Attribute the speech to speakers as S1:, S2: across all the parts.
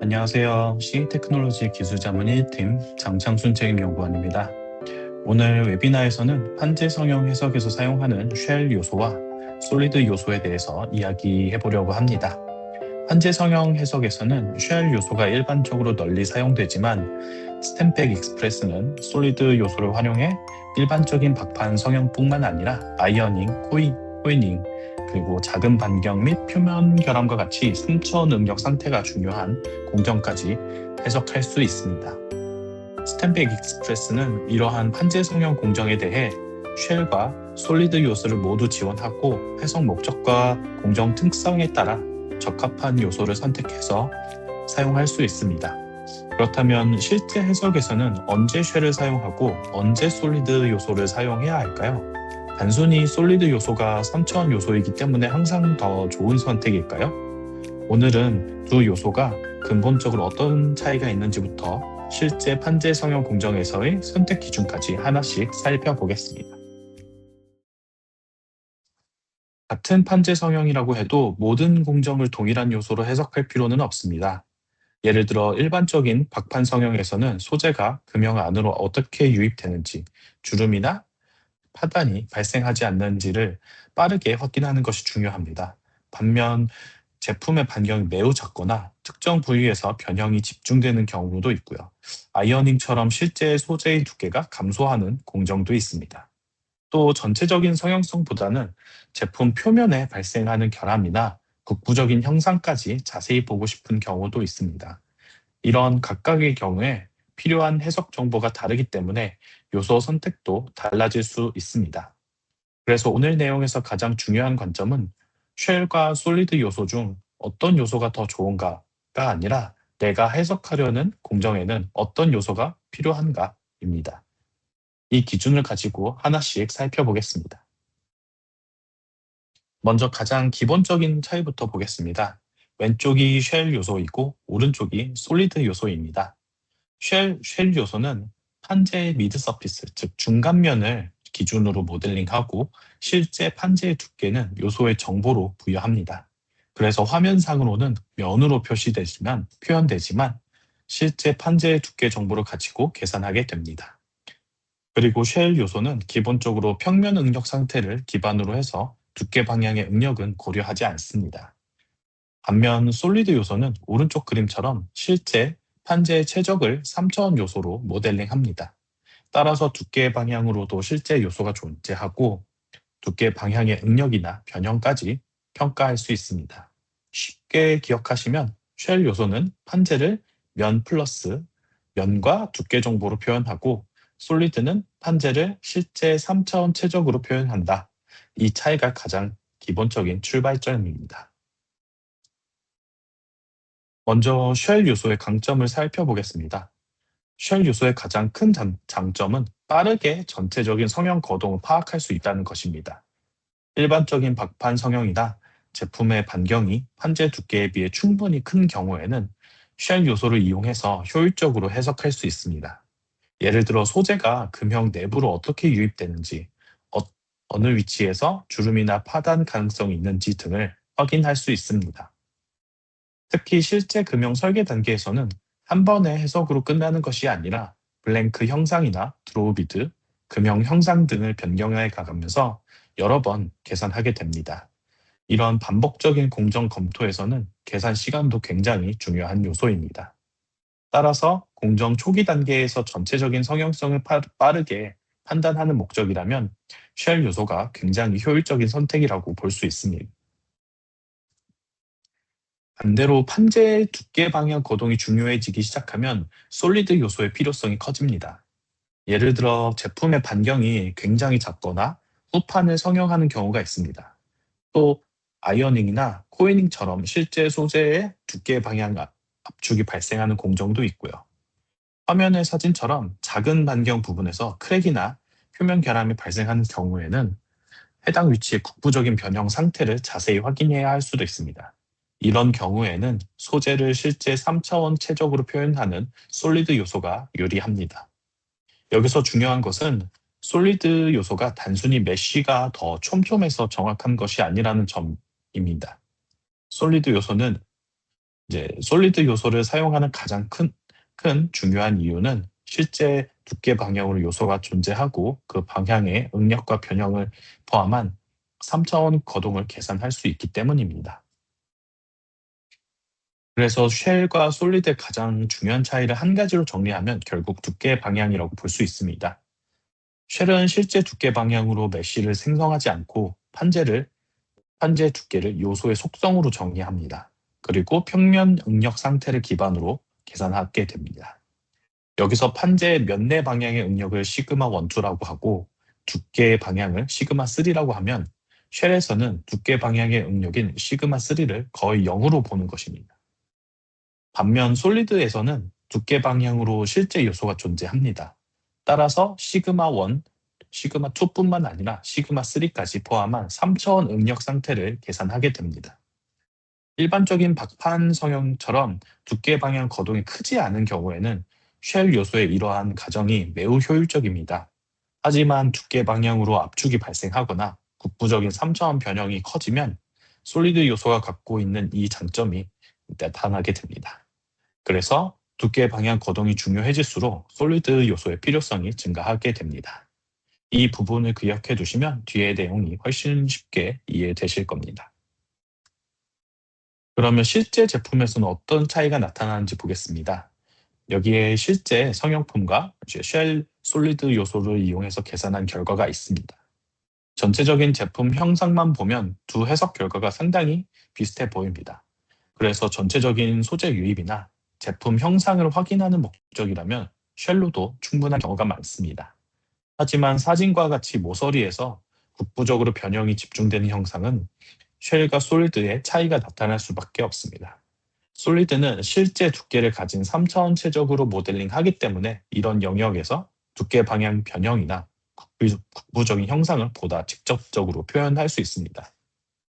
S1: 안녕하세요. C테크놀로지 기술자문의 팀 장창순 책임연구원입니다. 오늘 웨비나에서는 판재 성형 해석에서 사용하는 쉘 요소와 솔리드 요소에 대해서 이야기해 보려고 합니다. 판재 성형 해석에서는 쉘 요소가 일반적으로 널리 사용되지만 스탬팩 익스프레스는 솔리드 요소를 활용해 일반적인 박판 성형뿐만 아니라 아이어닝, 코이닝, 그리고 작은 반경 및 표면 결함과 같이 승처 능력 상태가 중요한 공정까지 해석할 수 있습니다. 스탬팩 익스프레스는 이러한 판재 성형 공정에 대해 쉘과 솔리드 요소를 모두 지원하고 해석 목적과 공정 특성에 따라 적합한 요소를 선택해서 사용할 수 있습니다. 그렇다면 실제 해석에서는 언제 쉘을 사용하고 언제 솔리드 요소를 사용해야 할까요? 단순히 솔리드 요소가 3차원 요소이기 때문에 항상 더 좋은 선택일까요? 오늘은 두 요소가 근본적으로 어떤 차이가 있는지부터 실제 판재 성형 공정에서의 선택 기준까지 하나씩 살펴보겠습니다. 같은 판재 성형이라고 해도 모든 공정을 동일한 요소로 해석할 필요는 없습니다. 예를 들어 일반적인 박판 성형에서는 소재가 금형 안으로 어떻게 유입되는지, 주름이나 파단이 발생하지 않는지를 빠르게 확인하는 것이 중요합니다. 반면 제품의 반경이 매우 작거나 특정 부위에서 변형이 집중되는 경우도 있고요. 아이어닝처럼 실제 소재의 두께가 감소하는 공정도 있습니다. 또 전체적인 성형성보다는 제품 표면에 발생하는 결함이나 국부적인 형상까지 자세히 보고 싶은 경우도 있습니다. 이런 각각의 경우에 필요한 해석 정보가 다르기 때문에 요소 선택도 달라질 수 있습니다. 그래서 오늘 내용에서 가장 중요한 관점은 쉘과 솔리드 요소 중 어떤 요소가 더 좋은가가 아니라 내가 해석하려는 공정에는 어떤 요소가 필요한가입니다. 이 기준을 가지고 하나씩 살펴보겠습니다. 먼저 가장 기본적인 차이부터 보겠습니다. 왼쪽이 쉘 요소이고 오른쪽이 솔리드 요소입니다. 쉘 요소는 판재의 미드 서피스, 즉 중간면을 기준으로 모델링하고 실제 판재의 두께는 요소의 정보로 부여합니다. 그래서 화면상으로는 면으로 표현되지만 실제 판재의 두께 정보를 가지고 계산하게 됩니다. 그리고 쉘 요소는 기본적으로 평면 응력 상태를 기반으로 해서 두께 방향의 응력은 고려하지 않습니다. 반면 솔리드 요소는 오른쪽 그림처럼 실제 판재의 최적을 3차원 요소로 모델링합니다. 따라서 두께 방향으로도 실제 요소가 존재하고 두께 방향의 응력이나 변형까지 평가할 수 있습니다. 쉽게 기억하시면 쉘 요소는 판재를 면 플러스 면과 두께 정보로 표현하고 솔리드는 판재를 실제 3차원 최적으로 표현한다. 이 차이가 가장 기본적인 출발점입니다. 먼저 쉘 요소의 강점을 살펴보겠습니다. 쉘 요소의 가장 큰 장점은 빠르게 전체적인 성형 거동을 파악할 수 있다는 것입니다. 일반적인 박판 성형이나 제품의 반경이 판재 두께에 비해 충분히 큰 경우에는 쉘 요소를 이용해서 효율적으로 해석할 수 있습니다. 예를 들어 소재가 금형 내부로 어떻게 유입되는지, 어, 어느 위치에서 주름이나 파단 가능성이 있는지 등을 확인할 수 있습니다. 특히 실제 금형 설계 단계에서는 한 번의 해석으로 끝나는 것이 아니라 블랭크 형상이나 드로우 비드, 금형 형상 등을 변경해 가면서 여러 번 계산하게 됩니다. 이런 반복적인 공정 검토에서는 계산 시간도 굉장히 중요한 요소입니다. 따라서 공정 초기 단계에서 전체적인 성형성을 빠르게 판단하는 목적이라면 쉘 요소가 굉장히 효율적인 선택이라고 볼 수 있습니다. 반대로 판재의 두께 방향 거동이 중요해지기 시작하면 솔리드 요소의 필요성이 커집니다. 예를 들어 제품의 반경이 굉장히 작거나 후판을 성형하는 경우가 있습니다. 또 아이어닝이나 코이닝처럼 실제 소재의 두께 방향 압축이 발생하는 공정도 있고요. 화면의 사진처럼 작은 반경 부분에서 크랙이나 표면 결함이 발생하는 경우에는 해당 위치의 국부적인 변형 상태를 자세히 확인해야 할 수도 있습니다. 이런 경우에는 소재를 실제 3차원 최적으로 표현하는 솔리드 요소가 유리합니다. 여기서 중요한 것은 솔리드 요소가 단순히 메쉬가 더 촘촘해서 정확한 것이 아니라는 점입니다. 솔리드 요소는 이제 솔리드 요소를 사용하는 가장 큰 중요한 이유는 실제 두께 방향으로 요소가 존재하고 그 방향의 응력과 변형을 포함한 3차원 거동을 계산할 수 있기 때문입니다. 그래서 쉘과 솔리드의 가장 중요한 차이를 한 가지로 정리하면 결국 두께 방향이라고 볼 수 있습니다. 쉘은 실제 두께 방향으로 메쉬를 생성하지 않고 판재 두께를 요소의 속성으로 정의합니다. 그리고 평면 응력 상태를 기반으로 계산하게 됩니다. 여기서 판재의 면내 방향의 응력을 시그마 1, 2라고 하고 두께의 방향을 시그마 3라고 하면 쉘에서는 두께 방향의 응력인 시그마 3를 거의 0으로 보는 것입니다. 반면 솔리드에서는 두께 방향으로 실제 요소가 존재합니다. 따라서 시그마 1, 시그마 2뿐만 아니라 시그마 3까지 포함한 3차원 응력 상태를 계산하게 됩니다. 일반적인 박판 성형처럼 두께 방향 거동이 크지 않은 경우에는 쉘 요소의 이러한 가정이 매우 효율적입니다. 하지만 두께 방향으로 압축이 발생하거나 국부적인 3차원 변형이 커지면 솔리드 요소가 갖고 있는 이 장점이 나타나게 됩니다. 그래서 두께 방향 거동이 중요해질수록 솔리드 요소의 필요성이 증가하게 됩니다. 이 부분을 기억해 두시면 뒤의 내용이 훨씬 쉽게 이해되실 겁니다. 그러면 실제 제품에서는 어떤 차이가 나타나는지 보겠습니다. 여기에 실제 성형품과 쉘 솔리드 요소를 이용해서 계산한 결과가 있습니다. 전체적인 제품 형상만 보면 두 해석 결과가 상당히 비슷해 보입니다. 그래서 전체적인 소재 유입이나 제품 형상을 확인하는 목적이라면 쉘로도 충분한 경우가 많습니다. 하지만 사진과 같이 모서리에서 국부적으로 변형이 집중되는 형상은 쉘과 솔리드의 차이가 나타날 수밖에 없습니다. 솔리드는 실제 두께를 가진 3차원체적으로 모델링하기 때문에 이런 영역에서 두께 방향 변형이나 국부적인 형상을 보다 직접적으로 표현할 수 있습니다.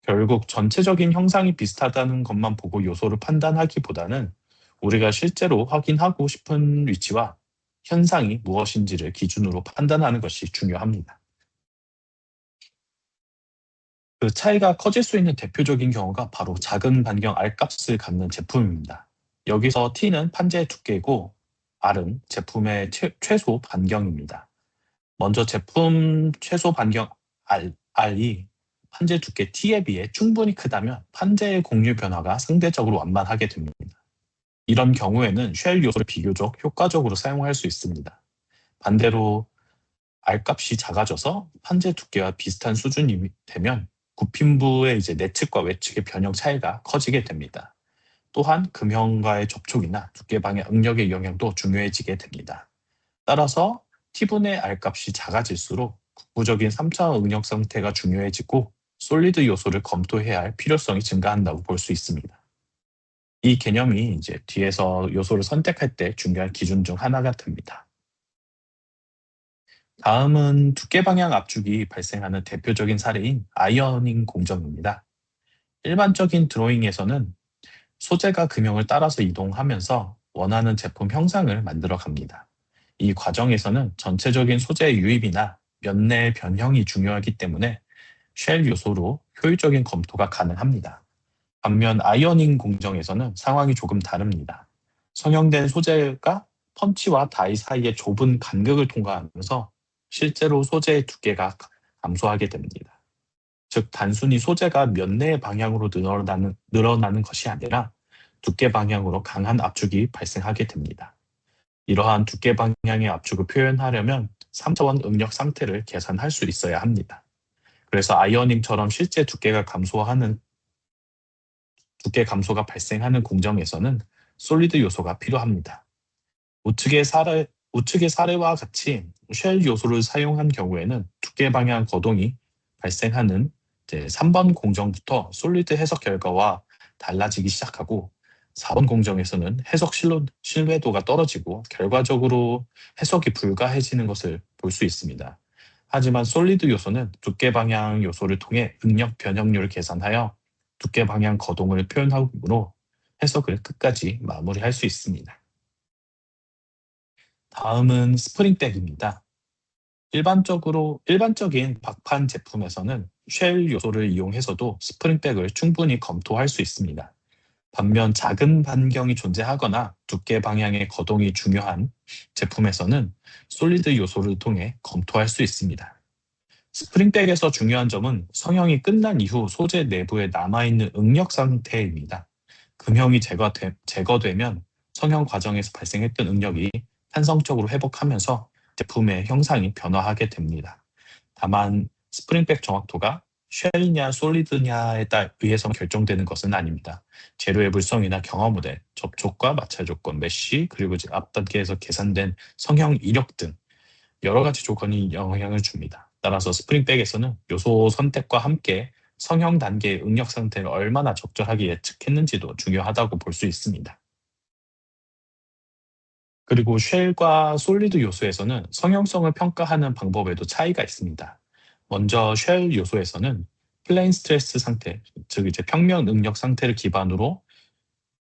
S1: 결국 전체적인 형상이 비슷하다는 것만 보고 요소를 판단하기보다는 우리가 실제로 확인하고 싶은 위치와 현상이 무엇인지를 기준으로 판단하는 것이 중요합니다. 그 차이가 커질 수 있는 대표적인 경우가 바로 작은 반경 R값을 갖는 제품입니다. 여기서 T는 판재 두께고 R은 제품의 최소 반경입니다. 먼저 제품 최소 반경 R이 판재 두께 T에 비해 충분히 크다면 판재의 공유 변화가 상대적으로 완만하게 됩니다. 이런 경우에는 쉘 요소를 비교적 효과적으로 사용할 수 있습니다. 반대로 R값이 작아져서 판재 두께와 비슷한 수준이 되면 굽힘부의 내측과 외측의 변형 차이가 커지게 됩니다. 또한 금형과의 접촉이나 두께방의 응력의 영향도 중요해지게 됩니다. 따라서 T분의 R값이 작아질수록 국부적인 3차원 응력 상태가 중요해지고 솔리드 요소를 검토해야 할 필요성이 증가한다고 볼 수 있습니다. 이 개념이 뒤에서 요소를 선택할 때 중요한 기준 중 하나가 됩니다. 다음은 두께 방향 압축이 발생하는 대표적인 사례인 아이어닝 공정입니다. 일반적인 드로잉에서는 소재가 금형을 따라서 이동하면서 원하는 제품 형상을 만들어 갑니다. 이 과정에서는 전체적인 소재의 유입이나 면내 변형이 중요하기 때문에 쉘 요소로 효율적인 검토가 가능합니다. 반면 아이어닝 공정에서는 상황이 조금 다릅니다. 성형된 소재가 펀치와 다이 사이의 좁은 간극을 통과하면서 실제로 소재의 두께가 감소하게 됩니다. 즉 단순히 소재가 면내 방향으로 늘어나는 것이 아니라 두께 방향으로 강한 압축이 발생하게 됩니다. 이러한 두께 방향의 압축을 표현하려면 3차원 응력 상태를 계산할 수 있어야 합니다. 그래서 아이어닝처럼 실제 두께 감소가 발생하는 공정에서는 솔리드 요소가 필요합니다. 우측의 사례와 같이 쉘 요소를 사용한 경우에는 두께 방향 거동이 발생하는 3번 공정부터 솔리드 해석 결과와 달라지기 시작하고 4번 공정에서는 해석 신뢰도가 떨어지고 결과적으로 해석이 불가해지는 것을 볼 수 있습니다. 하지만 솔리드 요소는 두께 방향 요소를 통해 응력 변형률을 계산하여 두께 방향 거동을 표현하므로 해석을 끝까지 마무리할 수 있습니다. 다음은 스프링백입니다. 일반적인 박판 제품에서는 쉘 요소를 이용해서도 스프링백을 충분히 검토할 수 있습니다. 반면 작은 반경이 존재하거나 두께 방향의 거동이 중요한 제품에서는 솔리드 요소를 통해 검토할 수 있습니다. 스프링백에서 중요한 점은 성형이 끝난 이후 소재 내부에 남아있는 응력 상태입니다. 금형이 제거되면 성형 과정에서 발생했던 응력이 탄성적으로 회복하면서 제품의 형상이 변화하게 됩니다. 다만 스프링백 정확도가 쉘이냐 솔리드냐에 의해서 결정되는 것은 아닙니다. 재료의 물성이나 경화 모델, 접촉과 마찰 조건, 메쉬, 그리고 이제 앞 단계에서 계산된 성형 이력 등 여러 가지 조건이 영향을 줍니다. 따라서 스프링백에서는 요소 선택과 함께 성형 단계의 응력 상태를 얼마나 적절하게 예측했는지도 중요하다고 볼 수 있습니다. 그리고 쉘과 솔리드 요소에서는 성형성을 평가하는 방법에도 차이가 있습니다. 먼저 쉘 요소에서는 플레인 스트레스 상태, 즉 이제 평면 응력 상태를 기반으로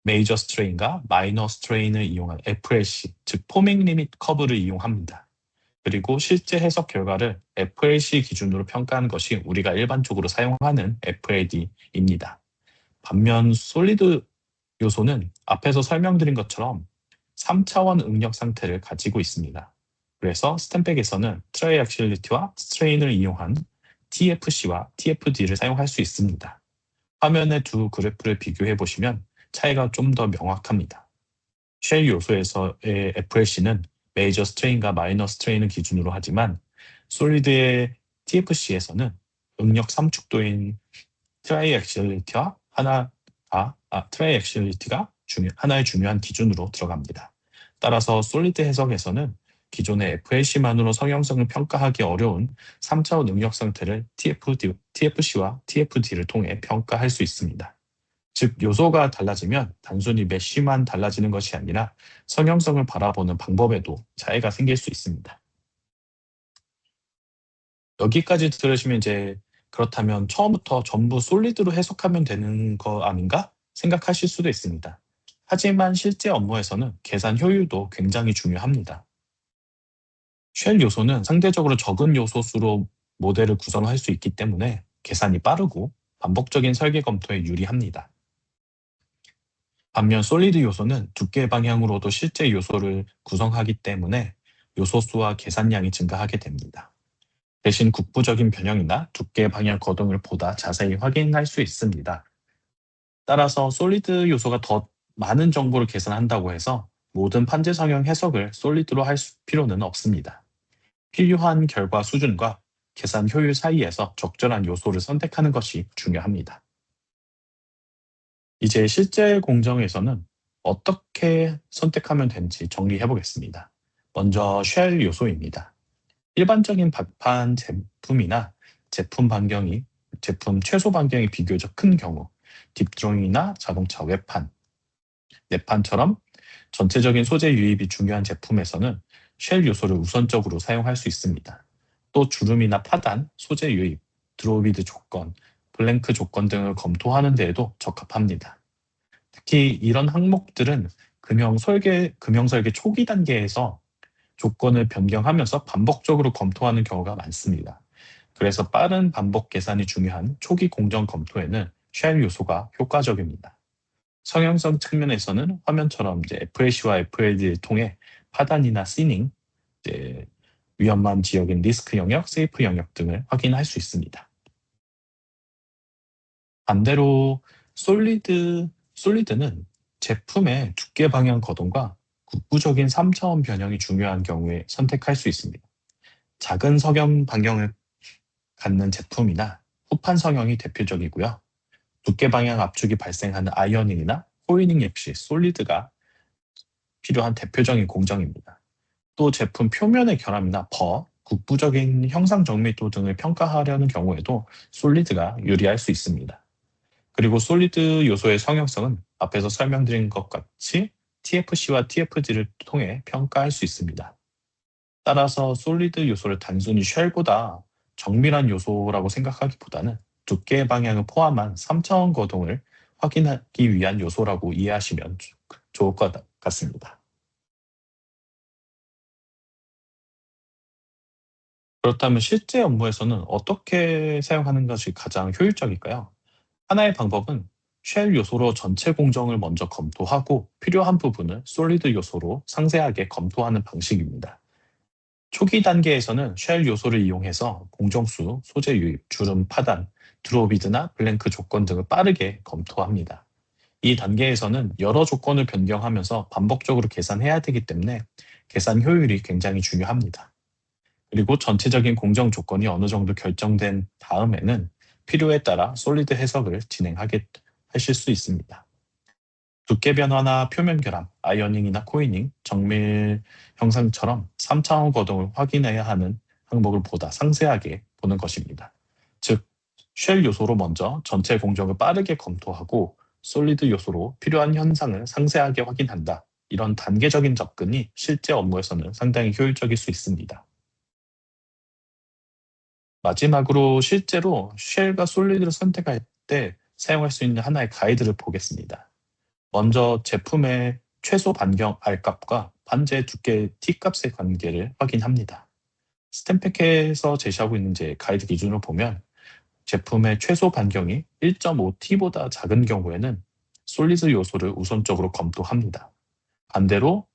S1: 메이저 스트레인과 마이너 스트레인을 이용한 FLC, 즉 포밍 리밋 커브를 이용합니다. 그리고 실제 해석 결과를 FLC 기준으로 평가한 것이 우리가 일반적으로 사용하는 FLD입니다. 반면 솔리드 요소는 앞에서 설명드린 것처럼 3차원 응력 상태를 가지고 있습니다. 그래서 스탬백에서는 트라이액실리티와 스트레인을 이용한 TFC와 TFD를 사용할 수 있습니다. 화면의 두 그래프를 비교해 보시면 차이가 좀 더 명확합니다. 쉘 요소에서의 FLC는 메이저 스트레인과 마이너 스트레인을 기준으로 하지만 솔리드의 TFC에서는 응력 3축도인 트라이액실리티와 트라이액실리티가 하나의 중요한 기준으로 들어갑니다. 따라서 솔리드 해석에서는 기존의 FLC만으로 성형성을 평가하기 어려운 3차원 응력 상태를 TFC와 TFD를 통해 평가할 수 있습니다. 즉 요소가 달라지면 단순히 메쉬만 달라지는 것이 아니라 성형성을 바라보는 방법에도 차이가 생길 수 있습니다. 여기까지 들으시면 이제 그렇다면 처음부터 전부 솔리드로 해석하면 되는 거 아닌가 생각하실 수도 있습니다. 하지만 실제 업무에서는 계산 효율도 굉장히 중요합니다. 쉘 요소는 상대적으로 적은 요소 수로 모델을 구성할 수 있기 때문에 계산이 빠르고 반복적인 설계 검토에 유리합니다. 반면 솔리드 요소는 두께 방향으로도 실제 요소를 구성하기 때문에 요소 수와 계산량이 증가하게 됩니다. 대신 국부적인 변형이나 두께 방향 거동을 보다 자세히 확인할 수 있습니다. 따라서 솔리드 요소가 더 많은 정보를 계산한다고 해서 모든 판재 성형 해석을 솔리드로 할 필요는 없습니다. 필요한 결과 수준과 계산 효율 사이에서 적절한 요소를 선택하는 것이 중요합니다. 이제 실제 공정에서는 어떻게 선택하면 되는지 정리해 보겠습니다. 먼저 쉘 요소입니다. 일반적인 박판 제품이나 제품 최소 반경이 비교적 큰 경우, 딥드로잉이나 자동차 외판, 내판처럼 전체적인 소재 유입이 중요한 제품에서는 쉘 요소를 우선적으로 사용할 수 있습니다. 또 주름이나 파단, 소재 유입, 드로비드 조건, 블랭크 조건 등을 검토하는 데에도 적합합니다. 특히 이런 항목들은 금형 설계 초기 단계에서 조건을 변경하면서 반복적으로 검토하는 경우가 많습니다. 그래서 빠른 반복 계산이 중요한 초기 공정 검토에는 쉘 요소가 효과적입니다. 성형성 측면에서는 화면처럼 이제 FLC와 FLD를 통해 파단이나 시닝, 이제 위험한 지역인 리스크 영역, 세이프 영역 등을 확인할 수 있습니다. 반대로 솔리드는 제품의 두께 방향 거동과 국부적인 3차원 변형이 중요한 경우에 선택할 수 있습니다. 작은 석영 반경을 갖는 제품이나 후판 성형이 대표적이고요. 두께 방향 압축이 발생하는 아이어닝이나 호이닝 역시 솔리드가 필요한 대표적인 공정입니다. 또 제품 표면의 결함이나 국부적인 형상 정밀도 등을 평가하려는 경우에도 솔리드가 유리할 수 있습니다. 그리고 솔리드 요소의 성형성은 앞에서 설명드린 것 같이 TFC와 TFD를 통해 평가할 수 있습니다. 따라서 솔리드 요소를 단순히 쉘보다 정밀한 요소라고 생각하기보다는 두께의 방향을 포함한 3차원 거동을 확인하기 위한 요소라고 이해하시면 좋을 것 같습니다. 그렇다면 실제 업무에서는 어떻게 사용하는 것이 가장 효율적일까요? 하나의 방법은 쉘 요소로 전체 공정을 먼저 검토하고 필요한 부분을 솔리드 요소로 상세하게 검토하는 방식입니다. 초기 단계에서는 쉘 요소를 이용해서 공정수, 소재 유입, 주름 파단, 드로비드나 블랭크 조건 등을 빠르게 검토합니다. 이 단계에서는 여러 조건을 변경하면서 반복적으로 계산해야 되기 때문에 계산 효율이 굉장히 중요합니다. 그리고 전체적인 공정 조건이 어느 정도 결정된 다음에는 필요에 따라 솔리드 해석을 하실 수 있습니다. 두께 변화나 표면 결합, 아이어닝이나 코이닝, 정밀 형상처럼 3차원 거동을 확인해야 하는 항목을 보다 상세하게 보는 것입니다. 즉, 쉘 요소로 먼저 전체 공정을 빠르게 검토하고 솔리드 요소로 필요한 현상을 상세하게 확인한다. 이런 단계적인 접근이 실제 업무에서는 상당히 효율적일 수 있습니다. 마지막으로 실제로 쉘과 솔리드를 선택할 때 사용할 수 있는 하나의 가이드를 보겠습니다. 먼저 제품의 최소 반경 R값과 반지의 두께 T값의 관계를 확인합니다. 스탬팩에서 제시하고 있는 제 가이드 기준으로 보면 제품의 최소 반경이 1.5T보다 작은 경우에는 솔리드 요소를 우선적으로 검토합니다. 반대로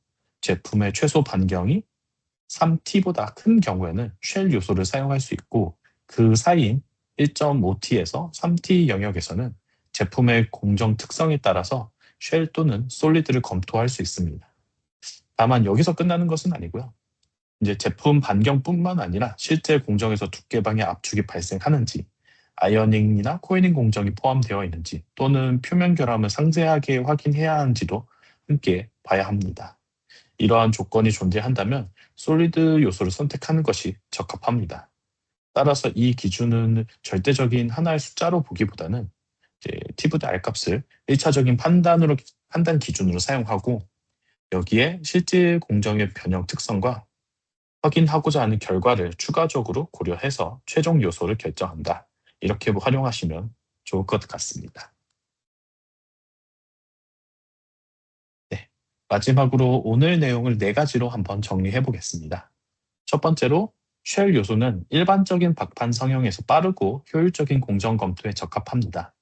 S1: 제품의 최소 반경이 3T보다 큰 경우에는 쉘 요소를 사용할 수 있고 그 사이인 1.5T에서 3T 영역에서는 제품의 공정 특성에 따라서 쉘 또는 솔리드를 검토할 수 있습니다. 다만 여기서 끝나는 것은 아니고요. 이제 제품 반경뿐만 아니라 실제 공정에서 두께방의 압축이 발생하는지, 아이어닝이나 코이닝 공정이 포함되어 있는지 또는 표면 결함을 상세하게 확인해야 하는지도 함께 봐야 합니다. 이러한 조건이 존재한다면 솔리드 요소를 선택하는 것이 적합합니다. 따라서 이 기준은 절대적인 하나의 숫자로 보기보다는 T보다 R값을 1차적인 판단 기준으로 사용하고 여기에 실제 공정의 변형 특성과 확인하고자 하는 결과를 추가적으로 고려해서 최종 요소를 결정한다. 이렇게 활용하시면 좋을 것 같습니다. 네, 마지막으로 오늘 내용을 4가지로 한번 정리해 보겠습니다. 첫 번째로 쉘 요소는 일반적인 박판 성형에서 빠르고 효율적인 공정 검토에 적합합니다.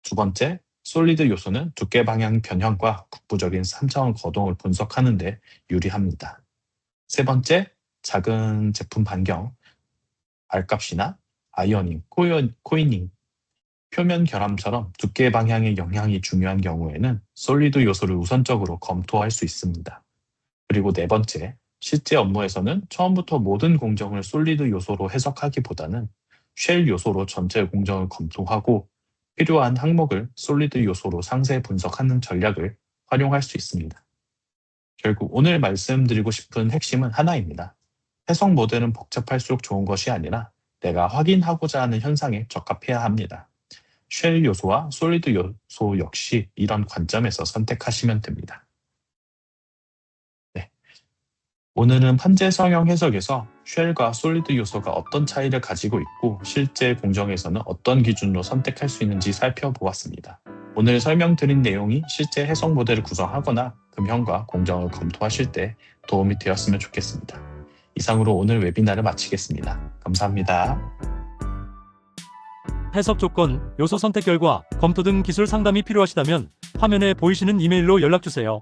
S1: 두 번째, 솔리드 요소는 두께 방향 변형과 국부적인 3차원 거동을 분석하는 데 유리합니다. 세 번째, 작은 제품 반경, R값이나 아이어닝, 코이닝, 표면 결함처럼 두께 방향의 영향이 중요한 경우에는 솔리드 요소를 우선적으로 검토할 수 있습니다. 그리고 네 번째, 실제 업무에서는 처음부터 모든 공정을 솔리드 요소로 해석하기보다는 쉘 요소로 전체 공정을 검토하고 필요한 항목을 솔리드 요소로 상세 분석하는 전략을 활용할 수 있습니다. 결국 오늘 말씀드리고 싶은 핵심은 하나입니다. 해석 모델은 복잡할수록 좋은 것이 아니라 내가 확인하고자 하는 현상에 적합해야 합니다. 쉘 요소와 솔리드 요소 역시 이런 관점에서 선택하시면 됩니다. 네. 오늘은 판재 성형 해석에서 쉘과 솔리드 요소가 어떤 차이를 가지고 있고 실제 공정에서는 어떤 기준으로 선택할 수 있는지 살펴보았습니다. 오늘 설명드린 내용이 실제 해석 모델을 구성하거나 금형과 공정을 검토하실 때 도움이 되었으면 좋겠습니다. 이상으로 오늘 웨비나를 마치겠습니다. 감사합니다.
S2: 해석 조건, 요소 선택 결과, 검토 등 기술 상담이 필요하시다면 화면에 보이시는 이메일로 연락주세요.